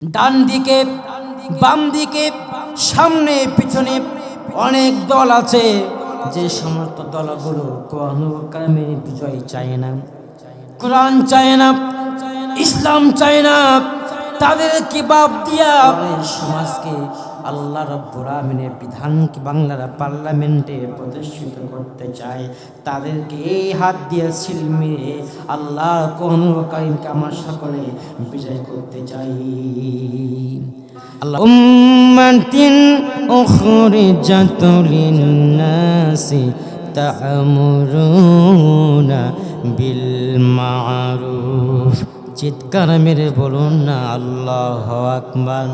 ডান দিকে বাম দিকে সামনে পিছনে অনেক দল আছে, যে সমস্ত দলগুলো কোরআনের বিজয় চায় না, কোরআন চায় না, ইসলাম চায় না, তাদেরকে বাদ দিয়া সমাজকে আল্লাহ রাব্বুল আমিনের বিধানকে বাংলার পার্লামেন্টে প্রদর্শিত করতে চায়, তাদেরকে এই হাত দিয়ে সিল মেরে আল্লাহ কোন কারিমকে আমার সকলে বিজয় করতে চাই। আল্লাহ উম্মাতিন উখরিজাত লিন-নাসি তা'মুরুনা বিল মা'রুফ। চিৎকার মেরে বলুন না আল্লাহু আকবার।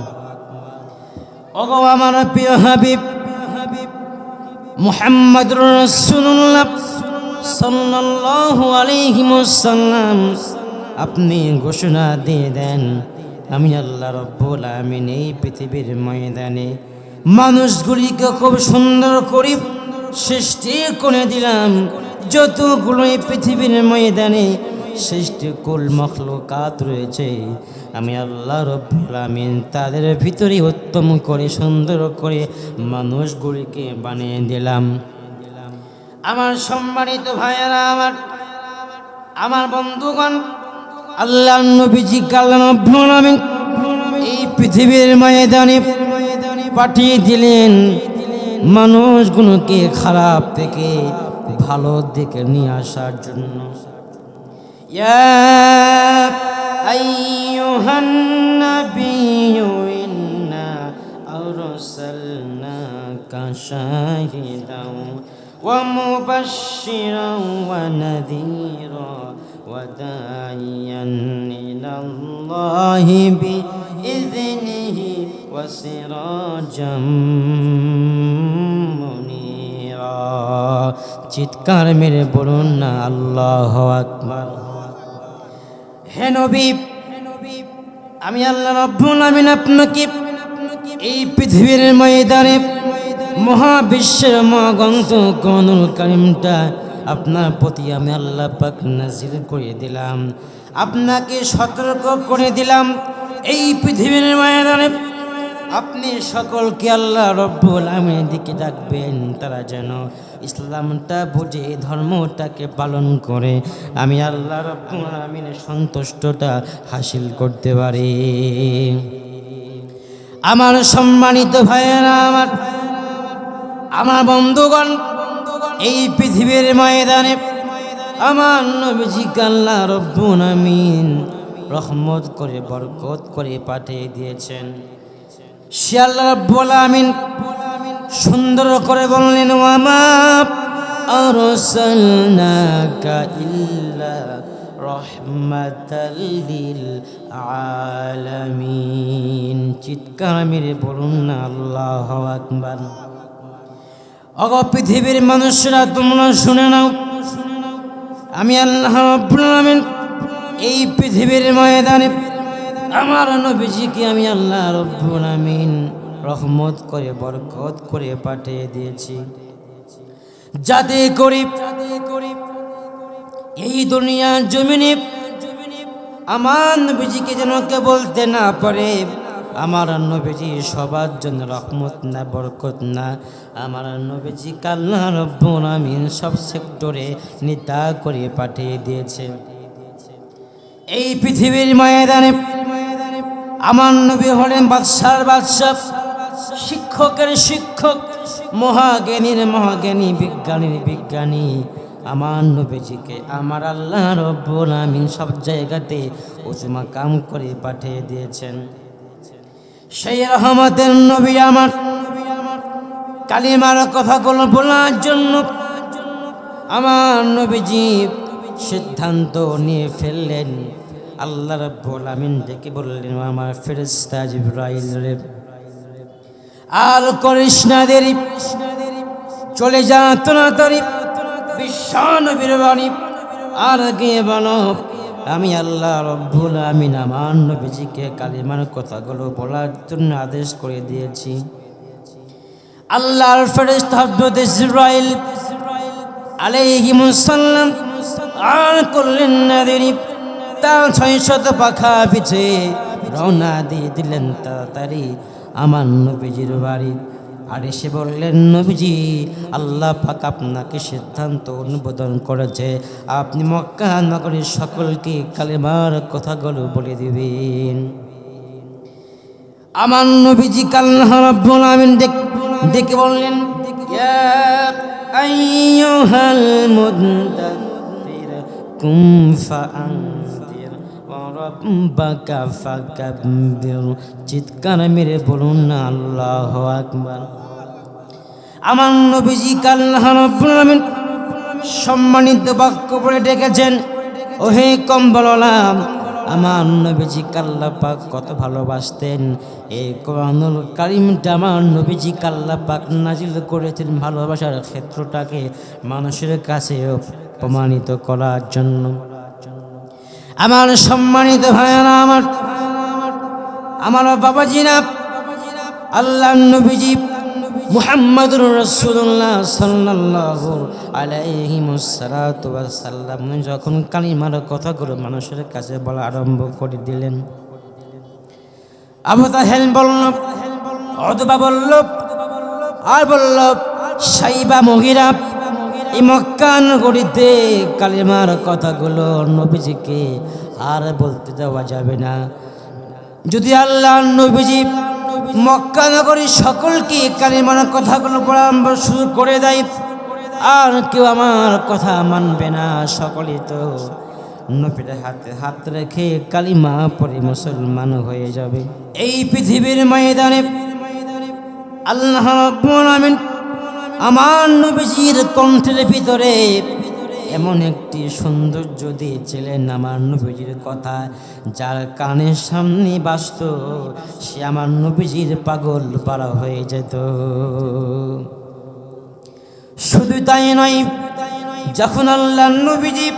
ওগো আমার প্রিয় হাবিব মুহাম্মদুর রাসূলুল্লাহ সাল্লাল্লাহু আলাইহি ওয়াসাল্লাম, আপনি ঘোষণা দিয়ে দেন, আমি আল্লাহ রাব্বুল আমিন এই পৃথিবীর ময়দানে মানুষগুলিকে খুব সুন্দর করে সৃষ্টি করে দিলাম। যতগুলো এই পৃথিবীর ময়দানে সৃষ্টি কুল মখলুকাত রয়েছে, আমি আল্লাহ রাব্বুল আমিন তাদের ভিতরে উত্তম করে সুন্দর করে মানুষগুলিকে বানিয়ে দিলাম। আমার সম্মানিত ভাইয়েরা, আমার বন্ধুগণ, আল্লাহ নবীজি আল্লাহ রাব্বুল আমিন এই পৃথিবীর ময়দানে পাঠিয়ে দিলেন মানুষগুলোকে খারাপ থেকে ভালো দিকে নিয়ে আসার জন্য। ইয়া আইয়ুহান নাবিয়্যু ইন্না আরসালনাকা শাহিদাও ওয়া মুবাশশিরাও ওয়া নাযীরা ওয়া দা'iয়ান ইলাল্লাহি বিইذনিহি ওয়া সিরাজাম মুনীরা। চিৎকার মেরে বলুন না আল্লাহু আকবার। হে নবী, আমি আল্লাহ রাব্বুল আমিন আপনাকে এই পৃথিবীর ময়দানে মহাবিশ্বের মহাগ্রন্থ কোরআনুল কারীমটা আপনার প্রতি আমি আল্লাহ পাক নাযিল করে দিলাম। আপনাকে সতর্ক করে দিলাম, এই পৃথিবীর ময়দানে আপনি সকলকে আল্লাহ রাব্বুল আমিনের দিকে ডাকবেন, তারা যেন ইসলামটা বুঝে এই ধর্মটাকে পালন করে আমি আল্লাহ রাব্বুল আমিনের সন্তুষ্টতা হাসিল করতে পারি। আমার সম্মানিত ভাইয়েরা, আমার বন্ধুগণ, এই পৃথিবীর ময়দানে আমার নবীজিকে আল্লাহ রাব্বুল আমিন রহমত করে বরকত করে পাঠিয়ে দিয়েছেন। সে আল্লাহ রাব্বুল আমিন সুন্দর করে বললেন, ওয়া মা আরসালনাকা ইল্লা রাহমাতাল লিল আলামিন। চিৎকার মেরে বলুন না আল্লাহু আকবার। ওগো পৃথিবীর মানুষরা, তোমরা শুনে নাও, আমি আল্লাহ রাব্বুল আমিন এই পৃথিবীর ময়দানে আমার নবীজিকে আমি আল্লাহ রাব্বুল আমিন রহমত করে বরকত করে পাঠিয়ে দিয়েছি, যাতে করে এই দুনিয়ার জমিনে আমার নবীজিকে যেন কে বলতে না পারে আমার নবীজি সবার জন্য রহমত না বরকত না, আমার নবীজি আল্লাহ রাব্বুল আমিন সব সেক্টরে নেতা করে পাঠিয়ে দিয়েছে। এই পৃথিবীর ময়দানে আমার নবী হলেন বাদশার বাদশাহ, শিক্ষকের শিক্ষক, মহাজ্ঞানীর মহাজ্ঞানী, বিজ্ঞানীর বিজ্ঞানী। আমার নবীজিকে আমার আল্লাহ রাব্বুল আমিন সব জায়গাতে উঁচু মাকাম করে পাঠিয়ে দিয়েছেন। সেই রহমতের নবী আমার কালিমার কথাগুলো বলার জন্য আমার নবীজি সিদ্ধান্ত নিয়ে ফেললেন। আল্লাহ রাব্বুল আমিন ডেকে বললেন, আমার ফেরেশতা জিবরাইল রে, আর করিস না দেরি, চলে যা তাড়াতাড়ি বিশ্ব নবীর বাণী আর গিয়ে বলো, আমি আল্লাহ রাব্বুল আমিন আমার নবীজিকে কালিমার কথাগুলো বলার জন্য আদেশ করে দিয়েছি। আল্লাহর ফেরেশতা হযরত জিবরাইল আলাইহিস সালাম আর করলেন না দেরি, তার 600 পাখা পিছে রওনা দিয়ে দিলেন তাড়াতাড়ি আমার নবীজির বাড়ি। আর এসে বললেন, নবীজি, আল্লাহ পাক আপনাকে সিদ্ধান্ত অনুমোদন করেছে, আপনি মক্কা নগরীর সকলকে কালেমার কথাগুলো বলে দিবেন। আমার নবীজি আল্লাহ রাব্বুল আলামিন ডেকে বললেন, ইয়া আইয়ুহাল মুদাথথির কুম ফাআনজির ওয়া রাব্বাকা ফাকাব্বির। চিৎকার মেরে বলুন না আল্লাহু আকবার। আমার নবীজি আল্লাহ রাব্বুল আলামিন সম্মানিত বাক্য বলে ডেকেছেন, ওহে কম্বলওয়ালা। আমার নবীজি আল্লাহ পাক কত ভালোবাসতেন, এই কোরআনুল কারীমটা আমার নবীজি আল্লাহ পাক নাজিল করেছেন ভালোবাসার ক্ষেত্রটাকে মানুষের কাছে প্রমাণিত করার জন্য। আমার সম্মানিত ভাইয়েরা, আমার বাবাজিরা, আল্লাহ নবীজি মুহাম্মাদুর রাসূলুল্লাহ সাল্লাল্লাহু আলাইহি ওয়াসাল্লাম যখন কালিমার কথাগুলো মানুষের কাছে বলা আরম্ভ করে দিলেন, আবু তাহেল বলল, উতবা বলল, আর বলল সাইবা, মুগীরা, এই মক্কা নগরীতে কালিমার কথাগুলো নবীজিকে আর বলতে দেওয়া যাবে না। যদি আল্লাহ নবীজি মক্কা নগরীর সকলকে কালিমার কথাগুলো বলা শুরু করে দেয়, আর কেউ আমার কথা মানবে না, সকলেই তো নবীর হাতে হাত রেখে কালিমা পড়ে মুসলমান হয়ে যাবে। এই পৃথিবীর ময়দানে আল্লাহ রাব্বুল আলামিন আমার নবীজির কণ্ঠের ভিতরে এমন একটি সৌন্দর্য দিয়েছিলেন আমার নবীজির কথা, যার কানের সামনে বাজত সে আমার নবীজির পাগল পারা হয়ে যেত। শুধু তাই নয়, যখন আল্লাহ নবীজি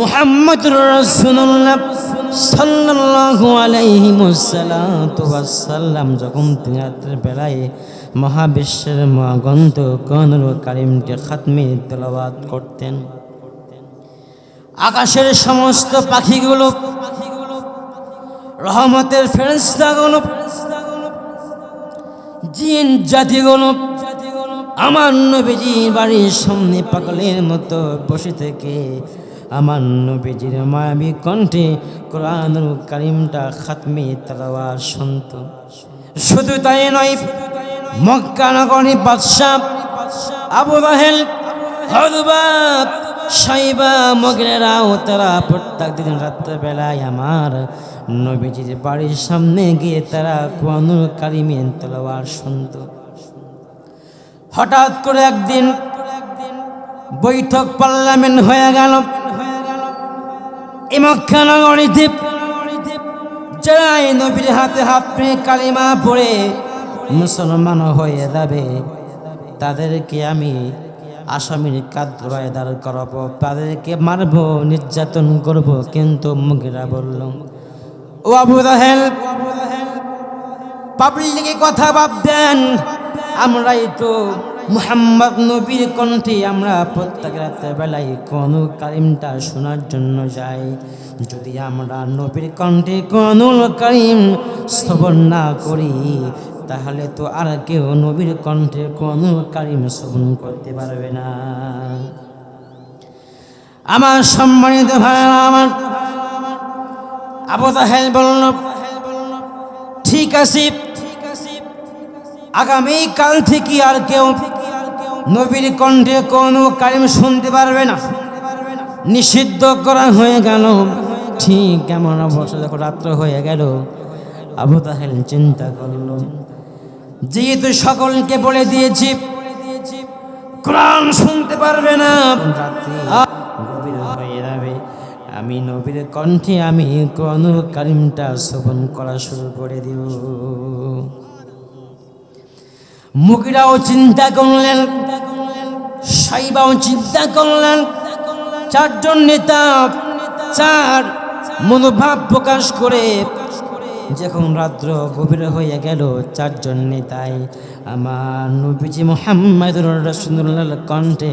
মুহাম্মদুর রাসূলুল্লাহ সাল্লাল্লাহু আলাইহি ওয়াসাল্লাম যখন রাতের বেলায় মহাবিশ্বের মহাগ্রন্থ কোরআনুল কারীমকে খাতমে তেলাওয়াত করতেন, আকাশের সমস্ত পাখিগুলো, রহমতের ফেরেশতাগুলো, জিন জাতিগুলো আমার নবীজির বাড়ির সামনে পাগলের মতো বসে থেকে আমার নবীজির মায়াবী কণ্ঠে কোরআনুল কারীমটা খাতমে তেলাওয়াত শুনত। শুধু তাই নয়, মক্কা নগরীর বাদশা আবু জাহেল, উতবা, সাইবা, মুগীরাও তারা প্রত্যেক দিন রাত্রেবেলায় আমার নবীজির বাড়ির সামনে গিয়ে তারা কোরআনুল কারীমের তেলাওয়াত শুনত। হঠাৎ করে একদিন বৈঠক পার্লামেন্ট হয়ে গেল। এই মক্কা নগরীতে যারা নবীর হাতে হাত পেয়ে কালিমা পড়ে মুসলমান হয়ে যাবে, তাদেরকে আমি আসামির কাঠগড়ায় দাঁড় করাবো, তাদেরকে মারবো, নির্যাতন করব। কিন্তু মুগীরা বলল, ও আবু জাহেল, পাবলিকে কথা বাদ দেন, আমরাই তো মুহাম্মদ নবীর কণ্ঠে আমরা প্রত্যেক রাতের বেলায় কোরআনুল কারীমটা শোনার জন্য যাই। যদি আমরা নবীর কণ্ঠে কোরআনুল কারীম শ্রবণ না করি, তাহলে তো আর কেউ নবীর কণ্ঠে কোরআনুল কারীম শ্রবণ করতে পারবে না। আমার সম্মানিত ভাইরা, আমার আবু জাহেল বলল, ঠিক আছে, আগামী কাল থেকে আর কেউ নবীর কণ্ঠে কোরআনুল কারীম শুনতে পারবে না, নিষিদ্ধ করা হয়ে গেল। ঠিক এমন অবস্থা যখন রাত্র হয়ে গেল, আবু জাহেল চিন্তা করল, যেহেতু সকলকে বলে দিয়েছি কোরআন শুনতে পারবে না, রাত্রি গভীর হয়ে যাবে, আমি নবীর কণ্ঠে আমি কোরআনুল কারীমটা শ্রবণ করা শুরু করে দিব। মুগীরাও চিন্তা করলেন, সাইবাও চিন্তা করলেন, চারজন নেতা চার মনোভাব প্রকাশ করে যখন রাত্র গভীর হয়ে গেল, চারজন নেতাই আমার নবীজি মুহাম্মদুর রাসূলুল্লাহর কণ্ঠে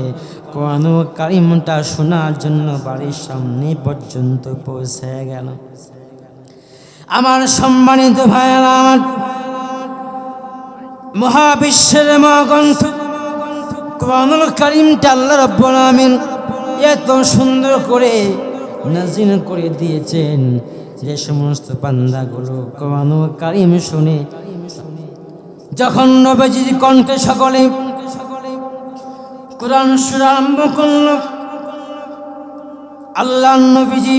কোরআনুল কারীমটা শোনার জন্য বাড়ির সামনে পর্যন্ত পৌঁছে গেল। আমার সম্মানিত ভাইয়েরা, আমার মহাবিশ্বের মহাগ্রন্থ কোরআনুল কারীমটা আল্লাহ রাব্বুল আলামিন এত সুন্দর করে নাযিল করে দিয়েছেন, যে সমস্ত বান্দাগুলো কোরআনুল কারীম শুনে যখন নবীজির কণ্ঠে সকলে কোরআন শোনা আরম্ভ করল, আল্লাহর নবীজি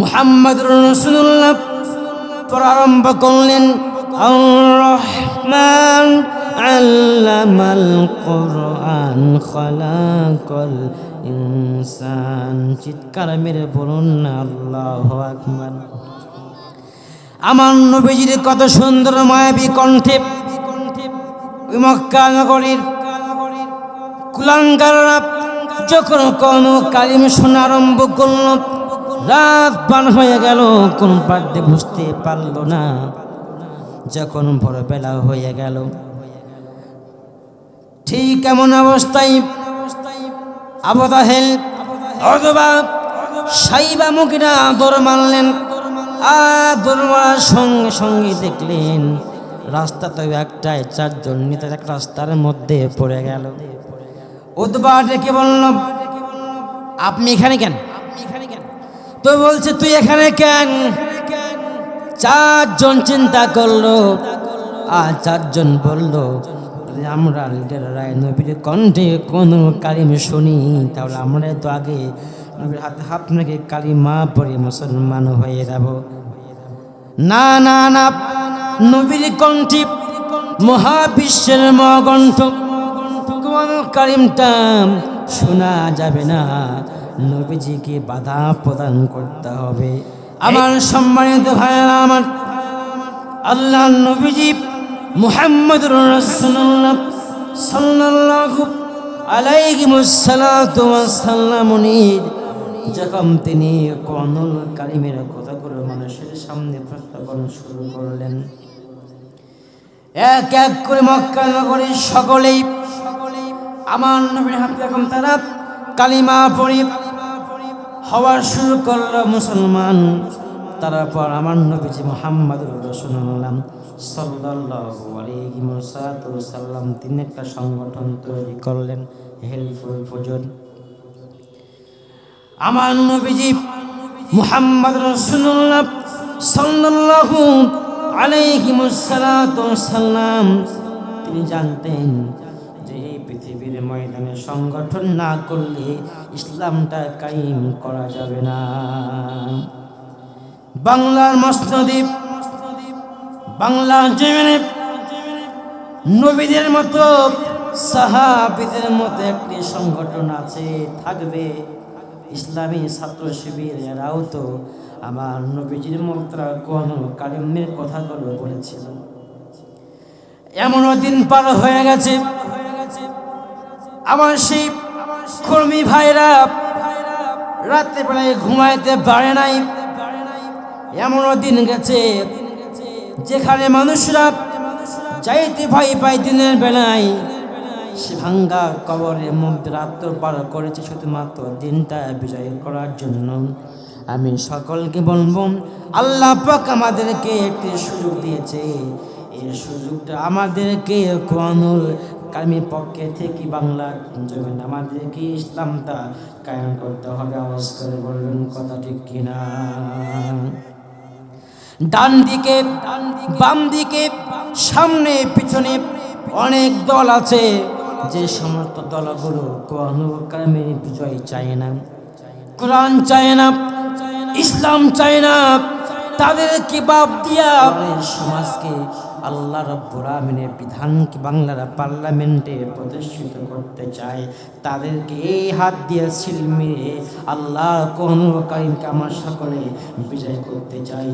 মুহাম্মদুর রাসূলুল্লাহ পড়া আরম্ভ করলেন, আর রহমান আল্লামাল কোরআন খালাকাল ইনসান। চিৎকার মেরে বলুন না আল্লাহু আকবার। আমার নবীজির কত সুন্দর মায়াবী কণ্ঠে মক্কা নগরীর কুলাঙ্গাররা যখন কোন কালিম শোনা আরম্ভ করল, রাত পার হয়ে গেল, কোন পাঠে বুঝতে পারল না। যখন ভোরবেলা হয়ে গেল, ঠিক এমন অবস্থায় আবু জাহেল অথবা সাইবা মুগিরা দৌড় মারলেন। আর দৌড় মারার সঙ্গে সঙ্গে দেখলেন রাস্তা তো একটাই, চারজন নেতা এক রাস্তার মধ্যে পড়ে গেল। উতবা ডেকে বলল, আপনি এখানে কেন? তো বলছে, তুই এখানে কেন? চারজন চিন্তা করলো, আর চারজন বলল, আমরা লিডাররা নবীর কণ্ঠে কোন কালিম শুনি, তাহলে আমরা তো আগে নবীর হাতে হাত মেখে কালিমা পড়ে মুসলমান হয়ে যাব। না না না, নবীর কণ্ঠে মহাবিশ্বের মহাগ্রন্থ কোরআনুল কারীমটা শোনা যাবে না, নবীজিকে বাধা প্রদান করতে হবে। আমার সম্মানিত ভাইয়েরা, আমার আল্লাহর নবীজি মুহাম্মদুর রাসূলুল্লাহ সাল্লাল্লাহু আলাইহি ওয়াসাল্লাম যখন তিনি কোরআনুল কারীমের কথাগুলো মানুষের সামনে উপস্থাপন শুরু করলেন, এক এক করে মক্কা নগরীর সকলেই আমার নবীর হাতে যখন তারা কালিমা পড়ে হওয়া শুরু করল মুসলমান, তারপর আমার নবীজি মুহাম্মদুর রাসূলুল্লাহ সাল্লাল্লাহু আলাইহি ওয়াসাল্লাম তিনি একটা সংগঠন তৈরি করলেন, হেল্পফুল ফজর। আমার নবীজি মুহাম্মদুর রাসূলুল্লাহ সাল্লাল্লাহু আলাইহি ওয়াসাল্লাম তিনি জানতেন যে এই পৃথিবীর ময়দানে সংগঠন না করলে ইসলামটা কায়েম করা যাবে না। বাংলার মসনদে, বাংলার জমিনে নবীদের মতো সাহাবীদের মতো একটি সংগঠন আছে, থাকবে। ইসলামী ছাত্র শিবির, এরাও তো আমার নবীজির মুদ্রা কোরআনুল কারীমের কথাগুলো বলেছিল। এমনও দিন পার হয়ে গেছে, আমার সেই কর্মী ভাইরা রাত্রেবেলায় ঘুমাইতে পারে নাই। এমনও দিন গেছে যেখানে মানুষরা যাইতে ভয় পায় দিনের বেলায়, সে ভাঙ্গা কবরের মধ্যে রাত্র পার করেছে শুধুমাত্র দিনটা বিজয় করার জন্য। আমি সকলকে বলবো, আল্লাহ পাক আমাদেরকে একটি সুযোগ দিয়েছে, এই সুযোগটা আমাদেরকে কোরআনুল কারীমের পক্ষে থেকে বাংলার জমিন আমাদেরকে ইসলামটা কায়েম করতে হবে। আওয়াজ করে বলবেন কথা ঠিক কিনা? ডান দিকে, বাম দিকে, সামনে পিছনে অনেক দল আছে, যে সমস্ত দলগুলো কোরআনুল কারীমের বিজয় চায় না, কোরআন চায় না, ইসলাম চায় না, তাদেরকে বাদ দিয়া সমাজকে আল্লাহ রাব্বুল আলামিনের বিধানকে বাংলার পার্লামেন্টে প্রতিষ্ঠিত করতে চায়, তাদেরকে এই হাত দিয়ে সিল মেরে আল্লাহর কোরআনুল কারীমকে আমরা সকলে বিজয় করতে চাই।